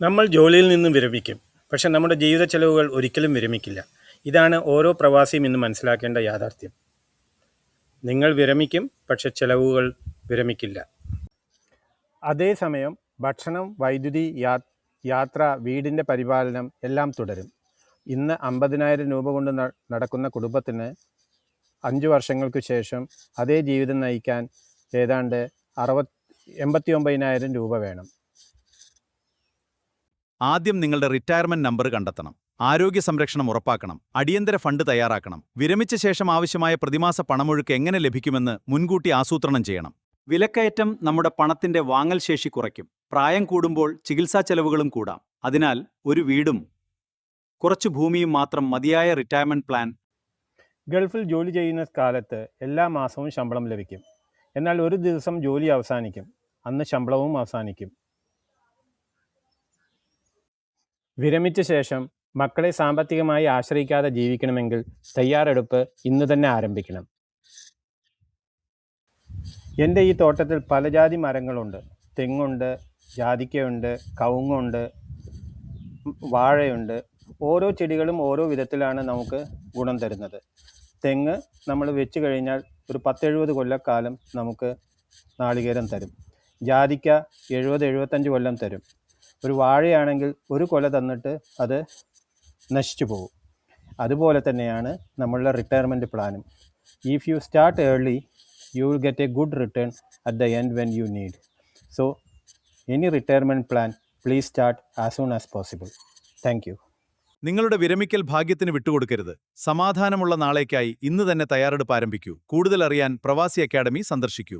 നമ്മൾ ജോലിയിൽ നിന്നും വിരമിക്കും, പക്ഷെ നമ്മുടെ ജീവിത ചെലവുകൾ ഒരിക്കലും വിരമിക്കില്ല. ഇതാണ് ഓരോ പ്രവാസിയും ഇന്ന് മനസ്സിലാക്കേണ്ട യാഥാർത്ഥ്യം. നിങ്ങൾ വിരമിക്കും, പക്ഷെ ചെലവുകൾ വിരമിക്കില്ല. അതേസമയം ഭക്ഷണം, വൈദ്യുതി, യാത്ര, വീടിൻ്റെ പരിപാലനം എല്ലാം തുടരും. ഇന്ന് 50,000 രൂപ കൊണ്ട് നടക്കുന്ന കുടുംബത്തിന് 5 വർഷങ്ങൾക്ക് ശേഷം അതേ ജീവിതം നയിക്കാൻ ഏതാണ്ട് 89,000 രൂപ വേണം. ആദ്യം നിങ്ങളുടെ റിട്ടയർമെന്റ് നമ്പർ കണ്ടെത്തണം. ആരോഗ്യ സംരക്ഷണം ഉറപ്പാക്കണം. അടിയന്തര ഫണ്ട് തയ്യാറാക്കണം. വിരമിച്ച ശേഷം ആവശ്യമായ പ്രതിമാസ പണമൊഴുക്ക് എങ്ങനെ ലഭിക്കുമെന്ന് മുൻകൂട്ടി ആസൂത്രണം ചെയ്യണം. വിലക്കയറ്റം നമ്മുടെ പണത്തിന്റെ വാങ്ങൽ ശേഷി കുറയ്ക്കും. പ്രായം കൂടുമ്പോൾ ചികിത്സാ ചെലവുകളും കൂടാം. അതിനാൽ ഒരു വീടും കുറച്ചു ഭൂമിയും മാത്രം മതിയായ റിട്ടയർമെന്റ് പ്ലാൻ. ഗൾഫിൽ ജോലി ചെയ്യുന്ന കാലത്ത് എല്ലാ മാസവും ശമ്പളം ലഭിക്കും. എന്നാൽ ഒരു ദിവസം ജോലി അവസാനിക്കും, അന്ന് ശമ്പളവും അവസാനിക്കും. വിരമിച്ച ശേഷം മക്കളെ സാമ്പത്തികമായി ആശ്രയിക്കാതെ ജീവിക്കണമെങ്കിൽ തയ്യാറെടുപ്പ് ഇന്ന് തന്നെ ആരംഭിക്കണം. എൻ്റെ ഈ തോട്ടത്തിൽ പല ജാതി മരങ്ങളുണ്ട്. തെങ്ങുണ്ട്, ജാതിക്കയുണ്ട്, കവുങ്ങുണ്ട്, വാഴയുണ്ട്. ഓരോ ചെടികളും ഓരോ വിധത്തിലാണ് നമുക്ക് ഗുണം തരുന്നത്. തെങ്ങ് നമ്മൾ വെച്ച് കഴിഞ്ഞാൽ ഒരു 10-70 കൊല്ലക്കാലം നമുക്ക് നാളികേരം തരും. ജാതിക്ക 70-75 കൊല്ലം തരും. ഒരു വാഴയാണെങ്കിൽ ഒരു കൊല തന്നിട്ട് അത് നശിച്ചു പോകും. അതുപോലെ തന്നെയാണ് നമ്മളുടെ റിട്ടയർമെൻറ്റ് പ്ലാനും. If you start early, you will get a good return at the end when you need. So, any retirement plan, please start as soon as possible. Thank you. നിങ്ങളുടെ വിരമിക്കൽ ഭാഗ്യത്തിന് വിട്ടുകൊടുക്കരുത്. സമാധാനമുള്ള നാളേക്കായി ഇന്ന് തന്നെ തയ്യാറെടുപ്പ് ആരംഭിക്കൂ. കൂടുതൽ അറിയാൻ പ്രവാസി അക്കാഡമി സന്ദർശിക്കൂ.